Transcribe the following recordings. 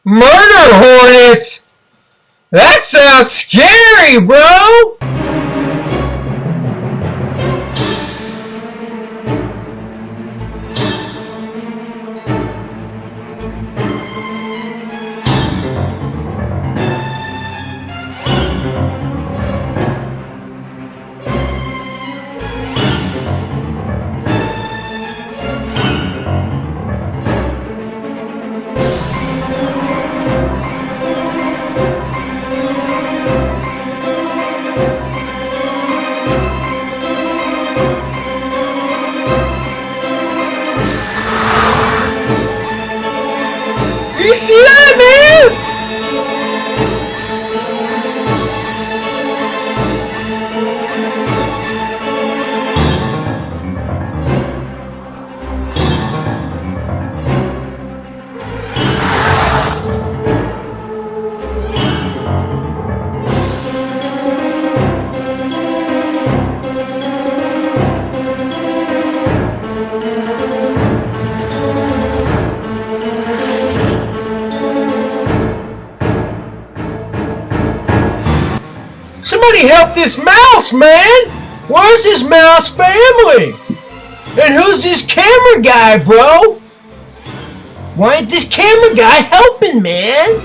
Murder hornets? That sounds scary, bro! You see that, man? Somebody help this mouse, man! Where's this mouse family? And who's this camera guy, bro? Why ain't this camera guy helping, man?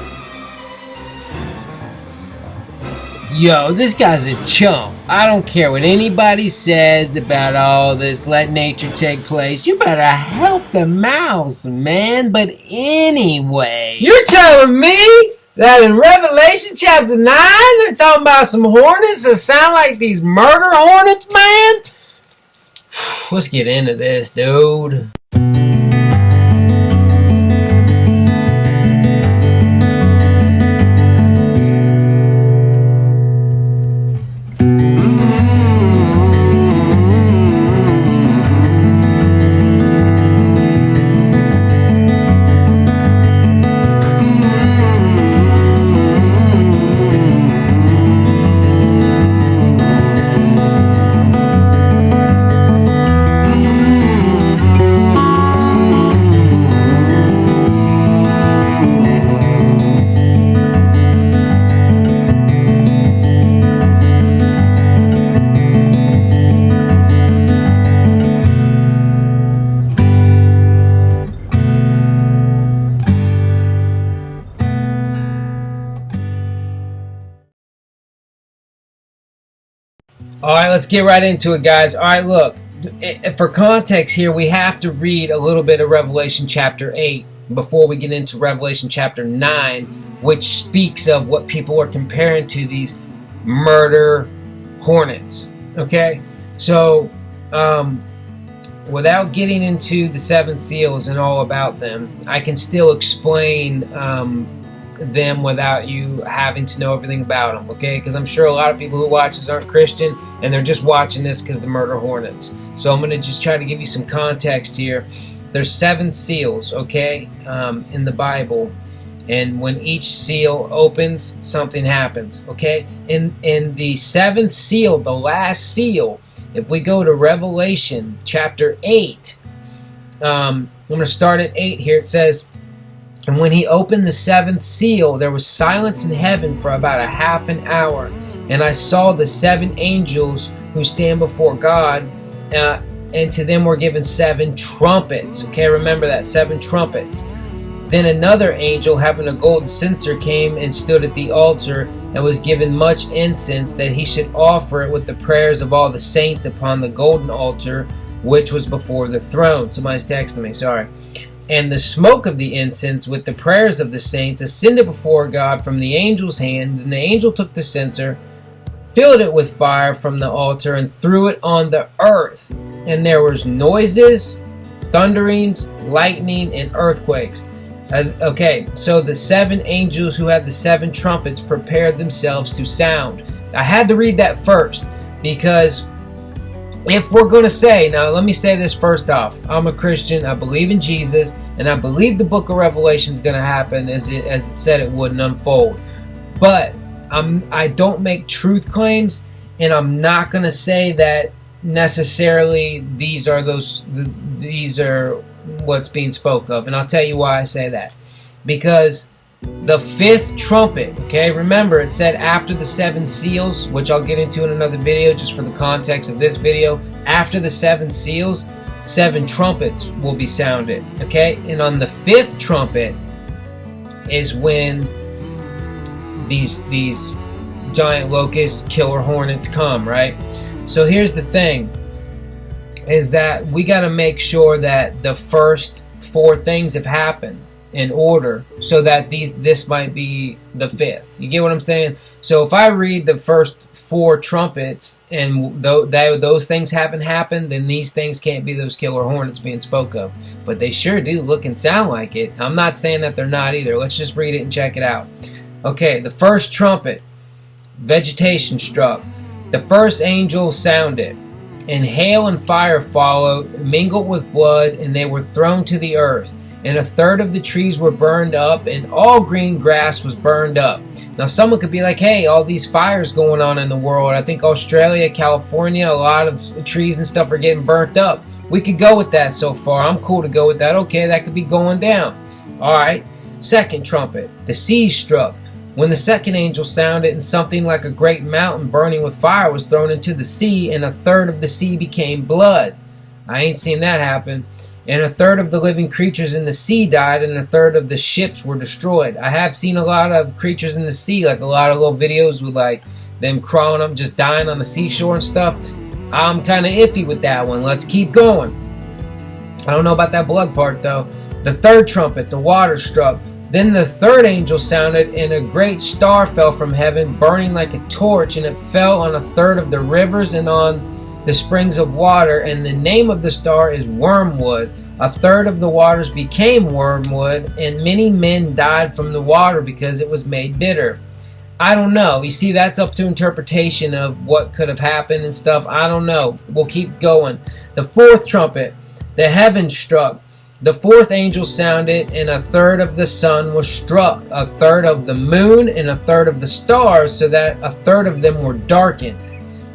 Yo, this guy's a chump. I don't care what anybody says about all this, let nature take place. You better help the mouse, man. But anyway... You're telling me that in Revelation chapter 9, they're talking about some hornets that sound like these murder hornets, man? Let's get into this, dude. Alright, let's get right into it, guys. Alright, look. For context here, we have to read a little bit of Revelation chapter 8 before we get into Revelation chapter 9, which speaks of what people are comparing to these murder hornets. Okay? So, without getting into the seven seals and all about them, I can still explain them without you having to know everything about them, okay? Because I'm sure a lot of people who watch this aren't Christian and they're just watching this because the murder hornets. So I'm going to just try to give you some context here. There's seven seals, okay, in the Bible, and when each seal opens, something happens, okay? In the seventh seal, the last seal, if we go to Revelation chapter 8, I'm going to start at 8 here. It says, "And when he opened the seventh seal, there was silence in heaven for about a half an hour. And I saw the seven angels who stand before God, and to them were given seven trumpets." Okay, remember that, seven trumpets. "Then another angel, having a golden censer, came and stood at the altar, and was given much incense, that he should offer it with the prayers of all the saints upon the golden altar, which was before the throne." Somebody's texting me, sorry. "And the smoke of the incense with the prayers of the saints ascended before God from the angel's hand. And the angel took the censer, filled it with fire from the altar, and threw it on the earth. And there was noises, thunderings, lightning, and earthquakes." Okay, so the seven angels who had the seven trumpets prepared themselves to sound. I had to read that first, because if we're going to say, now let me say this first off, I'm a Christian, I believe in Jesus, and I believe the book of Revelation is going to happen as it said it would and unfold. But I don't make truth claims, and I'm not going to say that necessarily these are what's being spoke of. And I'll tell you why I say that. Because the fifth trumpet, okay? Remember, it said after the 7 seals, which I'll get into in another video just for the context of this video. After the 7 seals, 7 trumpets will be sounded, okay? And on the 5th trumpet is when these giant locust killer hornets come, right? So here's the thing, is that we got to make sure that the first 4 things have happened in order, so that this might be the 5th. You get what I'm saying? So if I read the first 4 trumpets and those things haven't happened, then these things can't be those killer hornets being spoke of. But they sure do look and sound like it. I'm not saying that they're not either. Let's just read it and check it out. Okay, the first trumpet, vegetation struck. The first angel sounded, and hail and fire followed, mingled with blood, and they were thrown to the earth. And 1/3 of the trees were burned up, and all green grass was burned up. Now someone could be like, hey, all these fires going on in the world. I think Australia, California, a lot of trees and stuff are getting burnt up. We could go with that so far. I'm cool to go with that. Okay, that could be going down. Alright, second trumpet. The sea struck. When the second angel sounded, and something like a great mountain burning with fire was thrown into the sea, and 1/3 of the sea became blood. I ain't seen that happen. And 1/3 of the living creatures in the sea died, and 1/3 of the ships were destroyed. I have seen a lot of creatures in the sea, like a lot of little videos with like them crawling up, just dying on the seashore and stuff. I'm kind of iffy with that one. Let's keep going. I don't know about that blood part though. The third trumpet, the water struck. Then the third angel sounded, and a great star fell from heaven, burning like a torch, and it fell on 1/3 of the rivers and on the springs of water, and the name of the star is wormwood. 1/3 of the waters became wormwood, and many men died from the water because it was made bitter. I don't know. You see, that's up to interpretation of what could have happened and stuff. I don't know. We'll keep going. The fourth trumpet, the heavens struck. The fourth angel sounded, and 1/3 of the sun was struck, 1/3 of the moon, and 1/3 of the stars, so that 1/3 of them were darkened.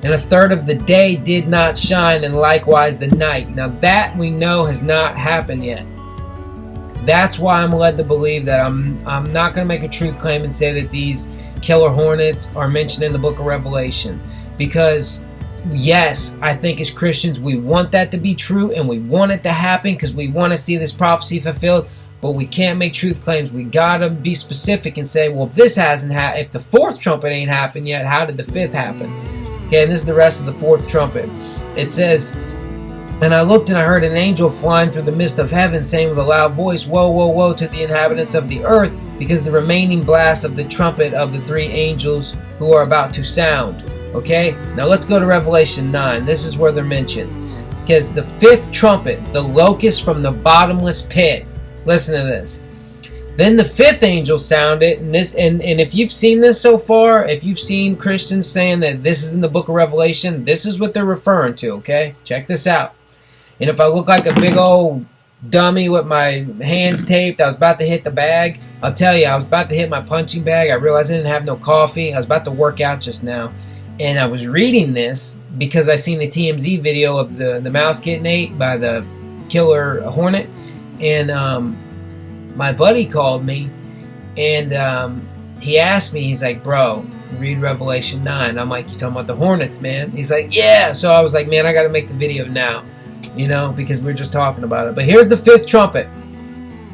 And 1/3 of the day did not shine, and likewise the night. Now that we know has not happened yet. That's why I'm led to believe that I'm not going to make a truth claim and say that these killer hornets are mentioned in the book of Revelation. Because yes, I think as Christians we want that to be true, and we want it to happen because we want to see this prophecy fulfilled. But we can't make truth claims. We gotta be specific and say, well, if this hasn't happened, if the fourth trumpet ain't happened yet, how did the 5th happen? Okay, and this is the rest of the fourth trumpet. It says, and I looked and I heard an angel flying through the midst of heaven, saying with a loud voice, woe, woe, woe to the inhabitants of the earth, because the remaining blast of the trumpet of the 3 angels who are about to sound. Okay, now let's go to Revelation 9. This is where they're mentioned. Because the 5th trumpet, the locust from the bottomless pit. Listen to this. Then the 5th angel sounded, and if you've seen this so far, if you've seen Christians saying that this is in the book of Revelation, this is what they're referring to, okay? Check this out. And if I look like a big old dummy with my hands taped, I was about to hit the bag. I'll tell you, I was about to hit my punching bag. I realized I didn't have no coffee. I was about to work out just now. And I was reading this because I seen the TMZ video of the mouse getting ate by the killer hornet. And my buddy called me, and he asked me, he's like, bro, read Revelation 9. I'm like, you talking about the Hornets, man? He's like, yeah. So I was like, man, I got to make the video now, you know, because we're just talking about it. But here's the 5th trumpet.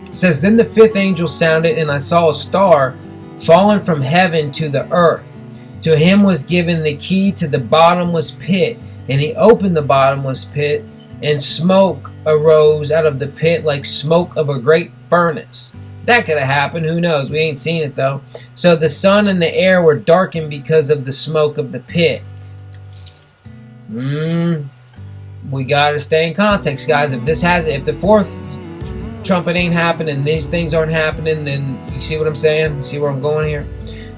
It says, then the 5th angel sounded, and I saw a star fallen from heaven to the earth. To him was given the key to the bottomless pit, and he opened the bottomless pit, and smoke arose out of the pit like smoke of a great furnace. That could have happened. Who knows? We ain't seen it though. So the sun and the air were darkened because of the smoke of the pit. We gotta stay in context, guys. If the 4th trumpet ain't happening, these things aren't happening, then you see what I'm saying? You see where I'm going here?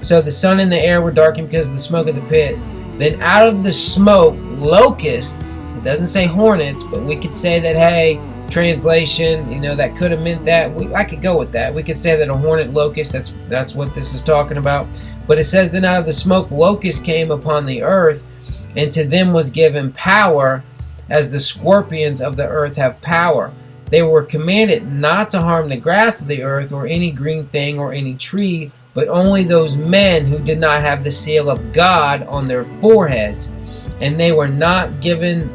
So the sun and the air were darkened because of the smoke of the pit. Then out of the smoke, locusts. It doesn't say hornets, but we could say that, hey, translation, you know, that could have meant that. I could go with that. We could say that a hornet locust, that's what this is talking about. But it says, then out of the smoke locusts came upon the earth, and to them was given power, as the scorpions of the earth have power. They were commanded not to harm the grass of the earth or any green thing or any tree, but only those men who did not have the seal of God on their foreheads. And they were not given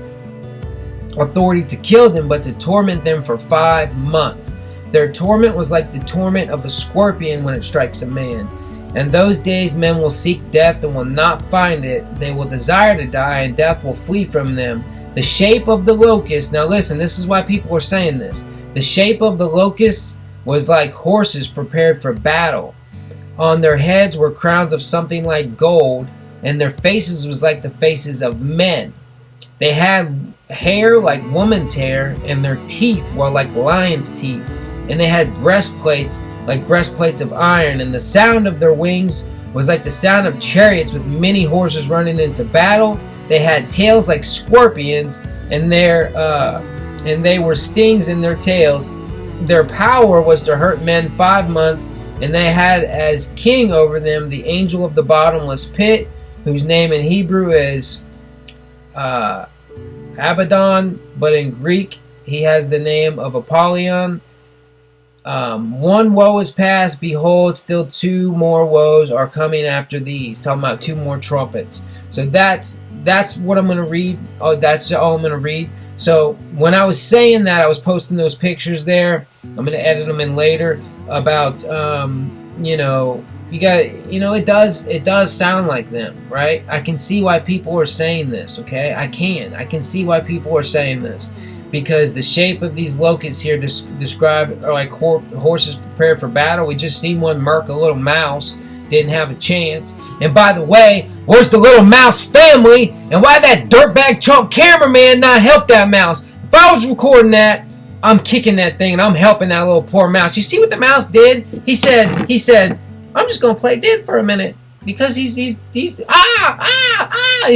authority to kill them, but to torment them for 5 months. Their torment was like the torment of a scorpion when it strikes a man. And those days men will seek death and will not find it. They will desire to die, and death will flee from them. The shape of the locust, now listen, this is why people are saying this. The shape of the locust was like horses prepared for battle. On their heads were crowns of something like gold, and their faces was like the faces of men. They had hair like woman's hair, and their teeth were like lion's teeth. And they had breastplates like breastplates of iron, and the sound of their wings was like the sound of chariots with many horses running into battle. They had tails like scorpions, and they were stings in their tails. Their power was to hurt men 5 months, and they had as king over them the angel of the bottomless pit, whose name in Hebrew is Abaddon, but in Greek he has the name of Apollyon. One woe is past, behold, still 2 more woes are coming after these. Talking about 2 more trumpets. So that's what I'm going to read. Oh, that's all I'm going to read. So when I was saying that, I was posting those pictures there. I'm going to edit them in later about, it does sound like them, right? I can see why people are saying this, okay? I can see why people are saying this. Because the shape of these locusts here described are like horses prepared for battle. We just seen one murk a little mouse. Didn't have a chance. And by the way, where's the little mouse family? And why that dirtbag chump cameraman not help that mouse? If I was recording that, I'm kicking that thing and I'm helping that little poor mouse. You see what the mouse did? He said, I'm just gonna play dead for a minute. Because he's he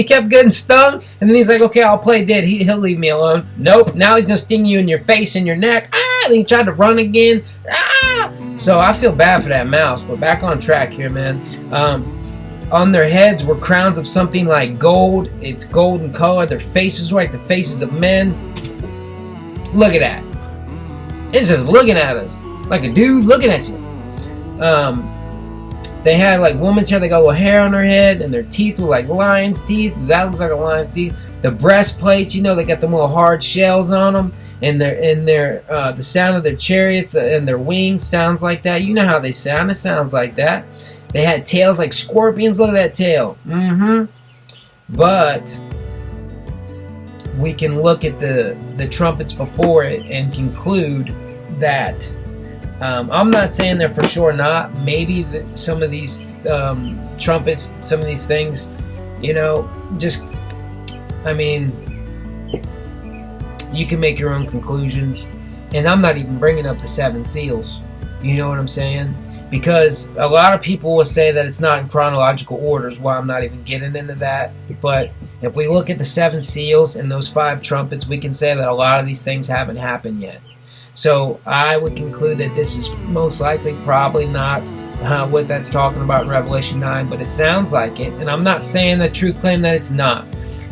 kept getting stung, and then he's like, okay, I'll play dead. He'll leave me alone. Nope. Now he's gonna sting you in your face and your neck. And then he tried to run again. So I feel bad for that mouse. But back on track here, man. On their heads were crowns of something like gold. It's golden color. Their faces were like the faces of men. Look at that. It's just looking at us like a dude looking at you. They had like woman's hair. They got a little hair on their head, and their teeth were like lion's teeth. That looks like a lion's teeth. The breastplates, they got them little hard shells on them, and the sound of their chariots and their wings sounds like that. You know how they sound. It sounds like that. They had tails like scorpions. Look at that tail. But we can look at the trumpets before it and conclude that. I'm not saying they're for sure not. Maybe some of these trumpets, some of these things, you can make your own conclusions. And I'm not even bringing up the 7 seals. You know what I'm saying? Because a lot of people will say that it's not in chronological orders, why I'm not even getting into that. But if we look at the 7 seals and those 5 trumpets, we can say that a lot of these things haven't happened yet. So I would conclude that this is most likely probably not what that's talking about in Revelation 9, but it sounds like it. And I'm not saying the truth claim that it's not.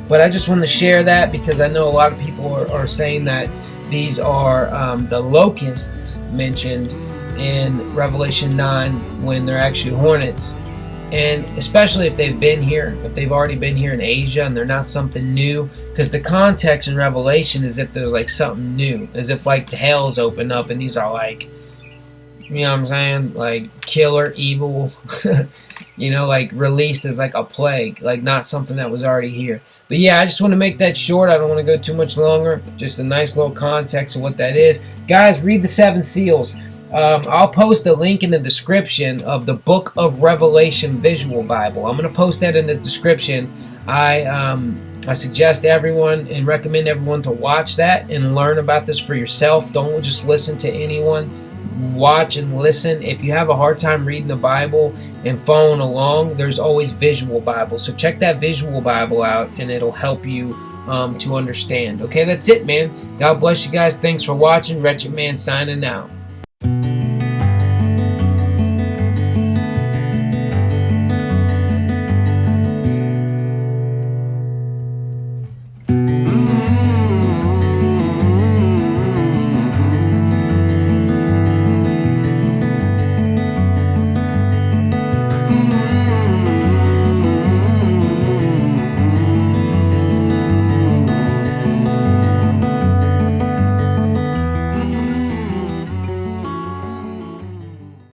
But I just want to share that because I know a lot of people are saying that these are the locusts mentioned in Revelation 9 when they're actually hornets. And especially if they've been here, if they've already been here in Asia and they're not something new, because the context in Revelation is if there's like something new, as if like the hell's opened up and these are like, you know what I'm saying, like killer evil, like released as like a plague, like not something that was already here. But yeah, I just want to make that short. I don't want to go too much longer. Just a nice little context of what that is. Guys, read the 7 seals. I'll post a link in the description of the Book of Revelation Visual Bible. I'm going to post that in the description. I suggest everyone and recommend everyone to watch that and learn about this for yourself. Don't just listen to anyone. Watch and listen. If you have a hard time reading the Bible and following along, there's always Visual Bible. So check that Visual Bible out and it'll help you to understand. Okay, that's it, man. God bless you guys. Thanks for watching. Wretched Man signing out.